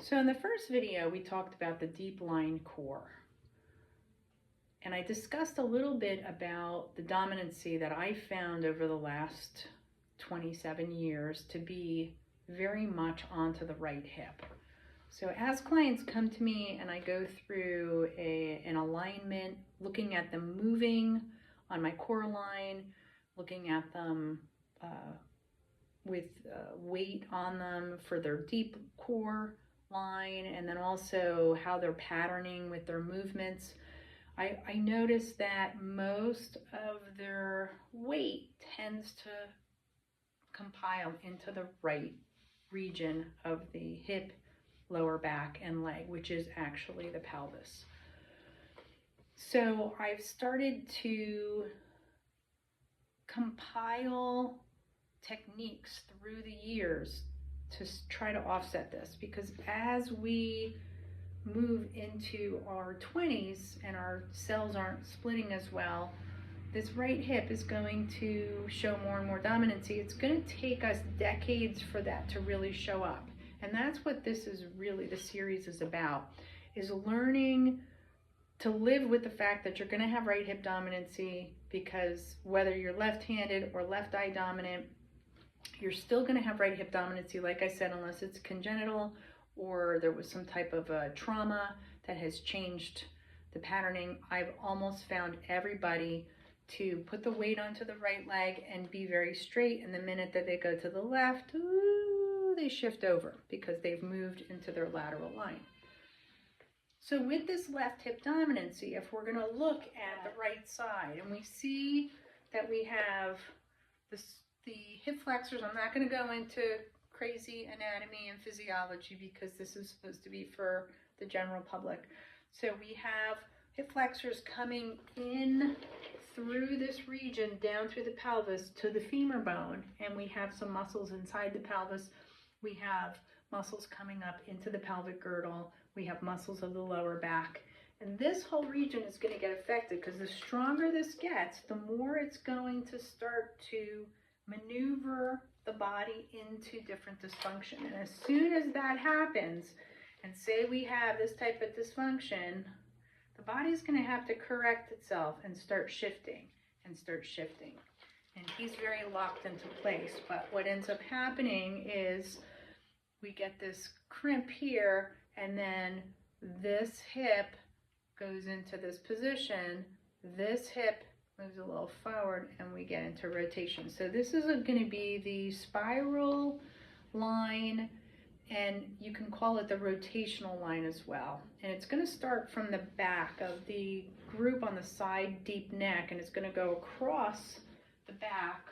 So in the first video, we talked about the deep line core. And I discussed a little bit about the dominancy that I found over the last 27 years to be very much onto the right hip. So as clients come to me and I go through an alignment, looking at them moving on my core line, looking at them with weight on them for their deep core line, and then also how they're patterning with their movements, I noticed that most of their weight tends to compile into the right region of the hip, lower back, and leg, which is actually the pelvis. So I've started to compile techniques through the years to try to offset this, because as we move into our 20s and our cells aren't splitting as well, this right hip is going to show more and more dominancy. It's going to take us decades for that to really show up. And that's what this is really, the series is about, is learning to live with the fact that you're going to have right hip dominancy, because whether you're left-handed or left eye dominant, you're still going to have right hip dominancy, like I said, unless it's congenital or there was some type of a trauma that has changed the patterning. I've almost found everybody to put the weight onto the right leg and be very straight, and the minute that they go to the left, ooh, they shift over because they've moved into their lateral line. So with this left hip dominancy, if we're going to look at the right side and we see that we have the hip flexors, I'm not going to go into crazy anatomy and physiology because this is supposed to be for the general public. So we have hip flexors coming in through this region down through the pelvis to the femur bone, and we have some muscles inside the pelvis. We have muscles coming up into the pelvic girdle. We have muscles of the lower back. And this whole region is going to get affected because the stronger this gets, the more it's going to start to maneuver the body into different dysfunction. And as soon as that happens, and say we have this type of dysfunction, the body's going to have to correct itself and start shifting and start shifting. And he's very locked into place. But what ends up happening is we get this crimp here, and then this hip goes into this position, this hip moves a little forward, and we get into rotation. So this is going to be the spiral line, and you can call it the rotational line as well. And it's going to start from the back of the group on the side, deep neck, and it's going to go across the back.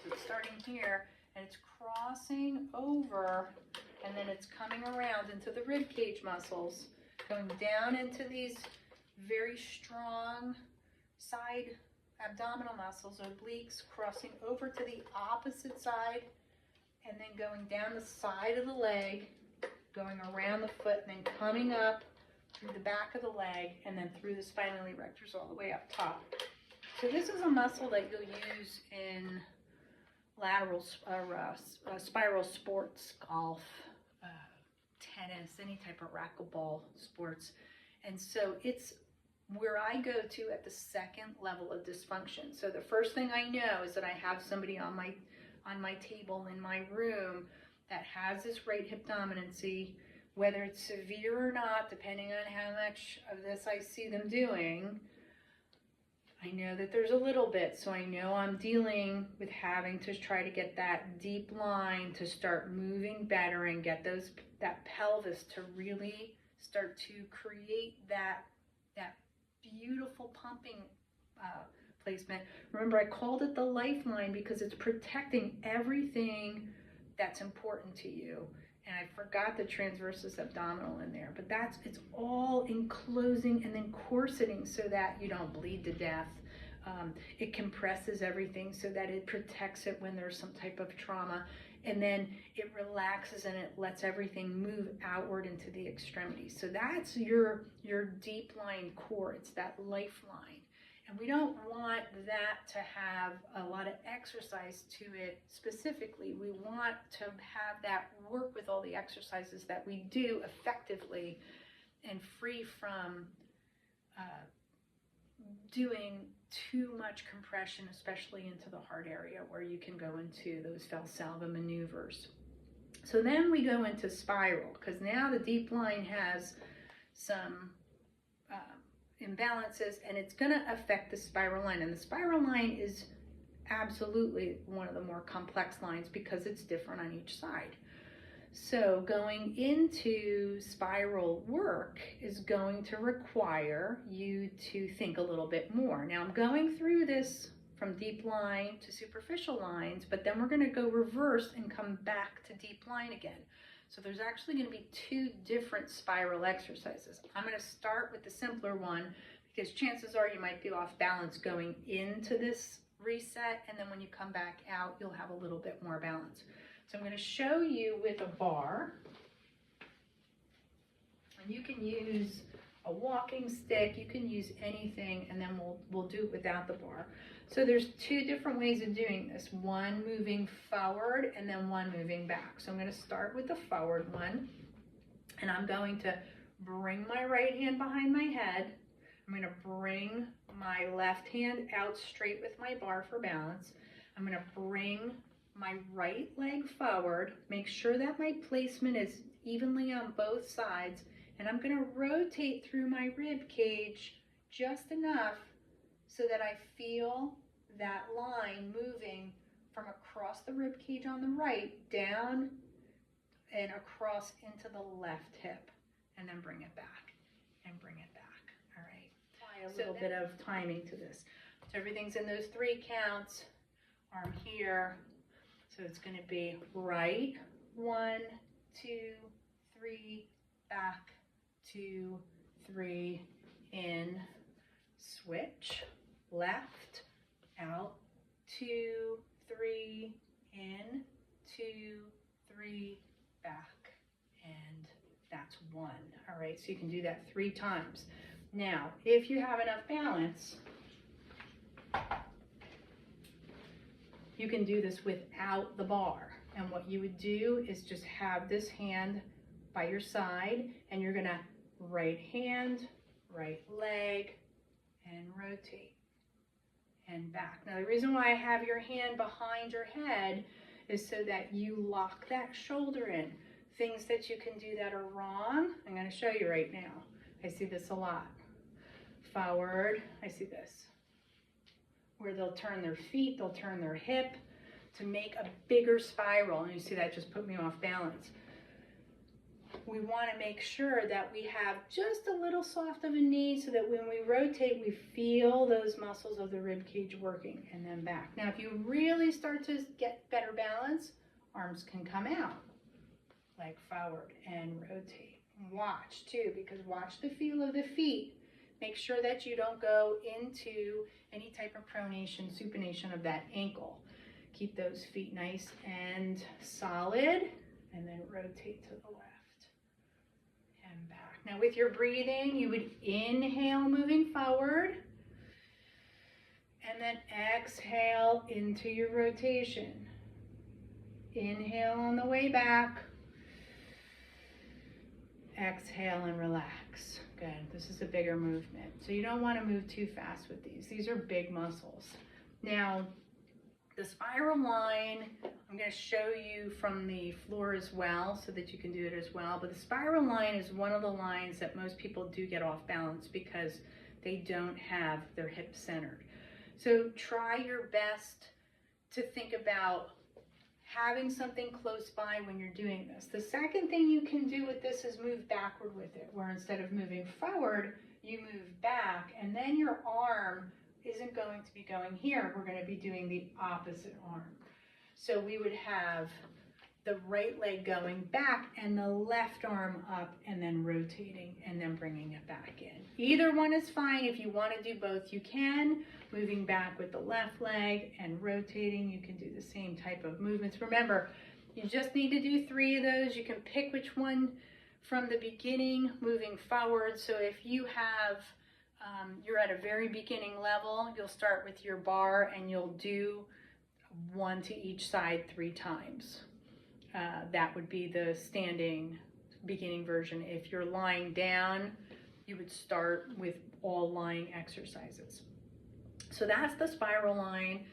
So it's starting here, and it's crossing over, and then it's coming around into the rib cage muscles, going down into these very strong side abdominal muscles, obliques, crossing over to the opposite side, and then going down the side of the leg, going around the foot, and then coming up through the back of the leg, and then through the spinal erectors all the way up top. So this is a muscle that you'll use in lateral spiral sports, golf, tennis, any type of racquetball sports. And so it's where I go to at the second level of dysfunction. So the first thing I know is that I have somebody on my table in my room that has this right hip dominancy, whether it's severe or not, depending on how much of this I see them doing. I know that there's a little bit, so I know I'm dealing with having to try to get that deep line to start moving better and get that pelvis to really start to create that beautiful pumping placement. Remember, I called it the lifeline because it's protecting everything that's important to you. And I forgot the transversus abdominal in there, but it's all enclosing and then corseting so that you don't bleed to death. It compresses everything so that it protects it when there's some type of trauma, and then it relaxes and it lets everything move outward into the extremities. So that's your deep line core. It's that lifeline. And we don't want that to have a lot of exercise to it specifically. We want to have that work with all the exercises that we do effectively and free from doing too much compression, especially into the heart area where you can go into those Valsalva maneuvers. So then we go into spiral, because now the deep line has some imbalances, and it's going to affect the spiral line. And the spiral line is absolutely one of the more complex lines because it's different on each side. So going into spiral work is going to require you to think a little bit more. Now I'm going through this from deep line to superficial lines, but then we're going to go reverse and come back to deep line again. So there's actually going to be two different spiral exercises. I'm going to start with the simpler one because chances are you might be off balance going into this reset, and then when you come back out, you'll have a little bit more balance. So I'm going to show you with a bar, and you can use a walking stick, you can use anything, and then we'll do it without the bar. So there's two different ways of doing this, one moving forward and then one moving back. So I'm going to start with the forward one, and I'm going to bring my right hand behind my head. I'm going to bring my left hand out straight with my bar for balance. I'm going to bring my right leg forward, make sure that my placement is evenly on both sides, and I'm going to rotate through my rib cage just enough so that I feel that line moving from across the rib cage on the right down and across into the left hip, and then bring it back and bring it back. All right. Apply a little bit of timing to this. So everything's in those 3 counts. Arm here. So it's going to be right, 1, 2, 3, back, 2, 3, in, switch, left, out, 2, 3, in, 2, 3, back, and that's 1. All right, so you can do that 3 times. Now, if you have enough balance, you can do this without the bar. And what you would do is just have this hand by your side, and you're gonna right hand, right leg, and rotate and back. Now the reason why I have your hand behind your head is so that you lock that shoulder in. Things that you can do that are wrong, I'm gonna show you right now. I see this a lot. Forward, I see this, where they'll turn their feet, they'll turn their hip to make a bigger spiral. And you see that just put me off balance. We want to make sure that we have just a little soft of a knee so that when we rotate, we feel those muscles of the rib cage working, and then back. Now, if you really start to get better balance, arms can come out, leg forward and rotate. Watch too, because watch the feel of the feet. Make sure that you don't go into any type of pronation, supination of that ankle. Keep those feet nice and solid, and then rotate to the left and back. Now with your breathing, you would inhale moving forward, and then exhale into your rotation. Inhale on the way back. Exhale and relax. Good. This is a bigger movement. So you don't want to move too fast with these. These are big muscles. Now, the spiral line, I'm going to show you from the floor as well so that you can do it as well. But the spiral line is one of the lines that most people do get off balance because they don't have their hips centered. So try your best to think about having something close by when you're doing this. The second thing you can do with this is move backward with it, where instead of moving forward, you move back, and then your arm isn't going to be going here. We're going to be doing the opposite arm. So we would have the right leg going back and the left arm up and then rotating and then bringing it back in. Either one is fine. If you want to do both, you can. Moving back with the left leg and rotating, you can do the same type of movements. Remember, you just need to do 3 of those. You can pick which one from the beginning, moving forward. So if you have you're at a very beginning level, you'll start with your bar and you'll do 1 to each side 3 times. That would be the standing beginning version. If you're lying down, you would start with all lying exercises. So that's the spiral line.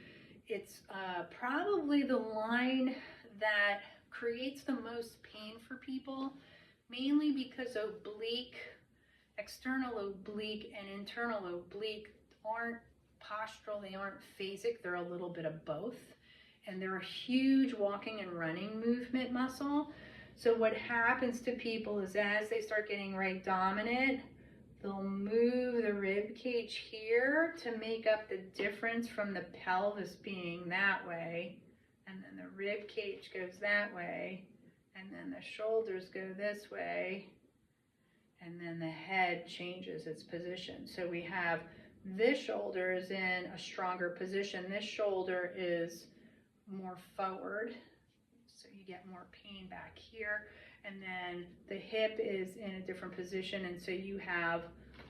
It's probably the line that creates the most pain for people, mainly because external oblique and internal oblique aren't postural, they aren't phasic, they're a little bit of both. And they're a huge walking and running movement muscle. So what happens to people is as they start getting right dominant, they'll move the rib cage here to make up the difference from the pelvis being that way, and then the rib cage goes that way, and then the shoulders go this way, and then the head changes its position. So we have this shoulder is in a stronger position. This shoulder is more forward, so you get more pain back here, and then the hip is in a different position, and so you have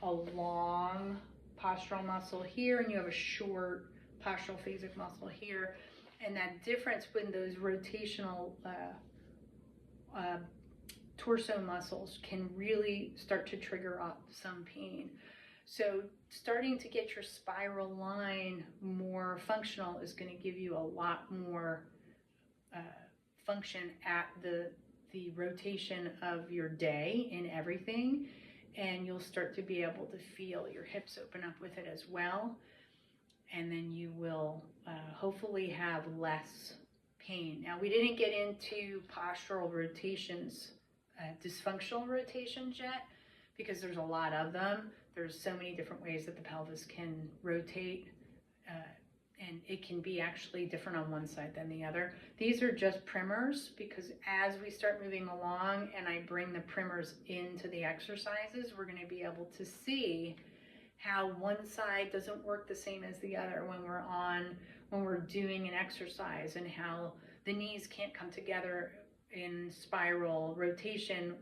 a long postural muscle here and you have a short postural phasic muscle here, and that difference when those rotational torso muscles can really start to trigger up some pain. So starting to get your spiral line more functional is going to give you a lot more function at the rotation of your day in everything, and you'll start to be able to feel your hips open up with it as well, and then you will hopefully have less pain. Now, we didn't get into postural rotations, dysfunctional rotations yet, because there's a lot of them. There's so many different ways that the pelvis can rotate, and it can be actually different on one side than the other. These are just primers, because as we start moving along and I bring the primers into the exercises, we're going to be able to see how one side doesn't work the same as the other when we're doing an exercise, and how the knees can't come together in spiral rotation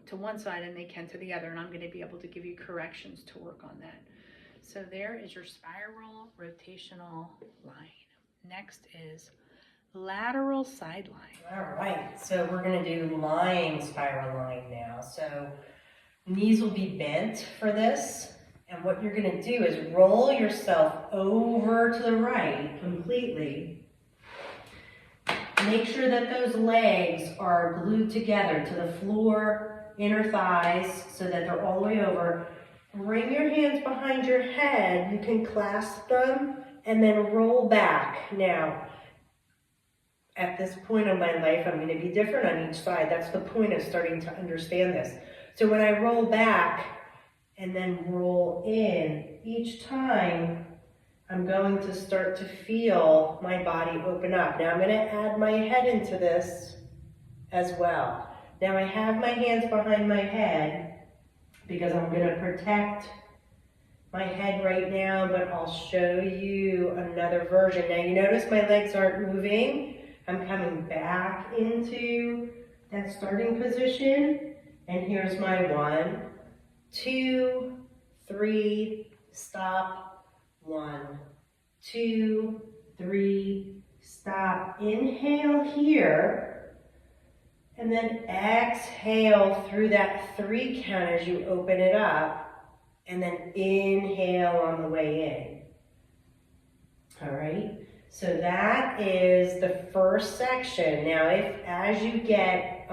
to one side and they can to the other, and I'm going to be able to give you corrections to work on that. So there is your spiral rotational line. Next is lateral side line. All right, so we're going to do lying spiral line now. So knees will be bent for this, and what you're going to do is roll yourself over to the right completely. Make sure that those legs are glued together to the floor, inner thighs, so that they're all the way over. Bring your hands behind your head. You can clasp them and then roll back. Now, at this point of my life, I'm going to be different on each side. That's the point of starting to understand this. So when I roll back and then roll in, each time I'm going to start to feel my body open up. Now I'm going to add my head into this as well. Now I have my hands behind my head because I'm going to protect my head right now, but I'll show you another version. Now you notice my legs aren't moving. I'm coming back into that starting position, and here's my 1, 2, 3, stop, 1, 2, 3, stop. Inhale here, and then exhale through that 3 count as you open it up, and then inhale on the way in. All right, so that is the first section. Now, as you get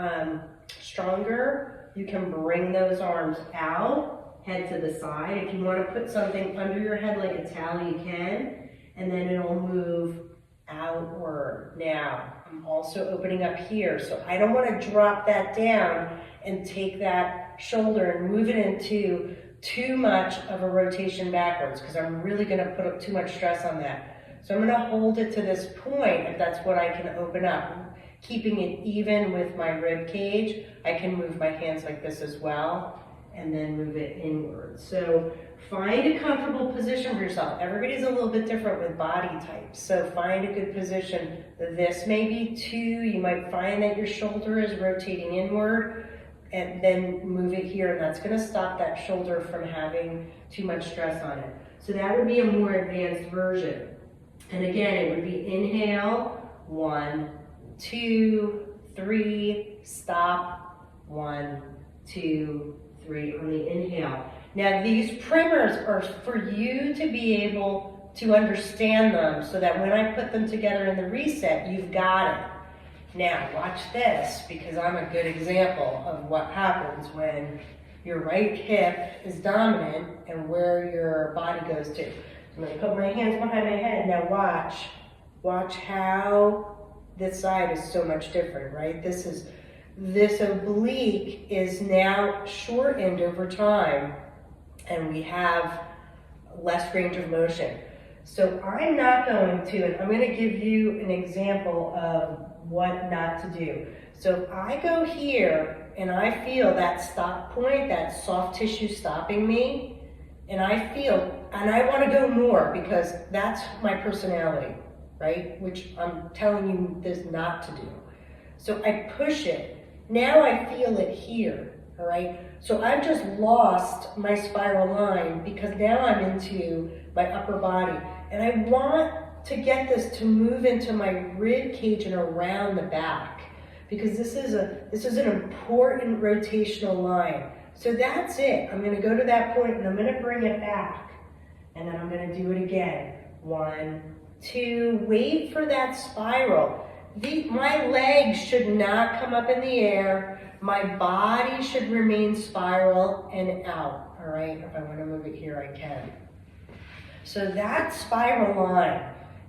stronger, you can bring those arms out, head to the side. If you want to put something under your head like a towel, you can, and then it'll move outward. Now, I'm also opening up here, so I don't want to drop that down and take that shoulder and move it into too much of a rotation backwards, because I'm really going to put up too much stress on that. So I'm going to hold it to this point if that's what I can open up. Keeping it even with my rib cage, I can move my hands like this as well, and then move it inward. So find a comfortable position for yourself. Everybody's a little bit different with body types, so find a good position. This may be 2. You might find that your shoulder is rotating inward, and then move it here, and that's gonna stop that shoulder from having too much stress on it. So that would be a more advanced version. And again, it would be inhale, 1, 2, 3, stop, 1, 2, 3 on the inhale. Now these primers are for you to be able to understand them so that when I put them together in the reset, you've got it. Now watch this, because I'm a good example of what happens when your right hip is dominant and where your body goes to. I'm going to put my hands behind my head. Now watch how this side is so much different, right? This oblique is now shortened over time, and we have less range of motion. So I'm not going to, and I'm going to give you an example of what not to do. So if I go here and I feel that stop point, that soft tissue stopping me, and I want to go more because that's my personality, right? Which I'm telling you this not to do. So I push it. Now I feel it here, all right? So I've just lost my spiral line because now I'm into my upper body. And I want to get this to move into my rib cage and around the back, because this is an important rotational line. So that's it. I'm going to go to that point and I'm going to bring it back, and then I'm going to do it again. 1, 2. Wait for that spiral. My legs should not come up in the air. My body should remain spiral and out. All right. If I want to move it here, I can. So that spiral line,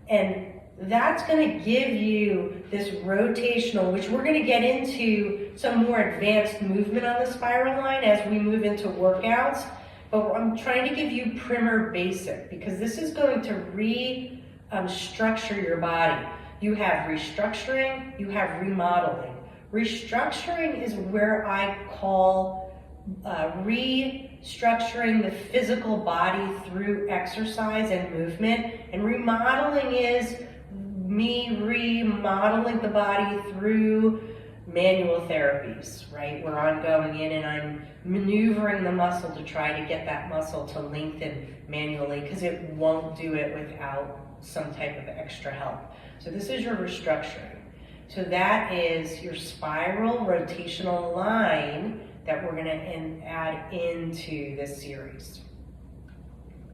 and that's going to give you this rotational, which we're going to get into some more advanced movement on the spiral line as we move into workouts. But I'm trying to give you primer basic, because this is going to restructure your body. You have restructuring, you have remodeling. Restructuring is where I call restructuring the physical body through exercise and movement, and remodeling is me remodeling the body through manual therapies, right? Where I'm going in and I'm maneuvering the muscle to try to get that muscle to lengthen manually, because it won't do it without some type of extra help. So this is your restructuring. So that is your spiral rotational line that we're going to add into this series.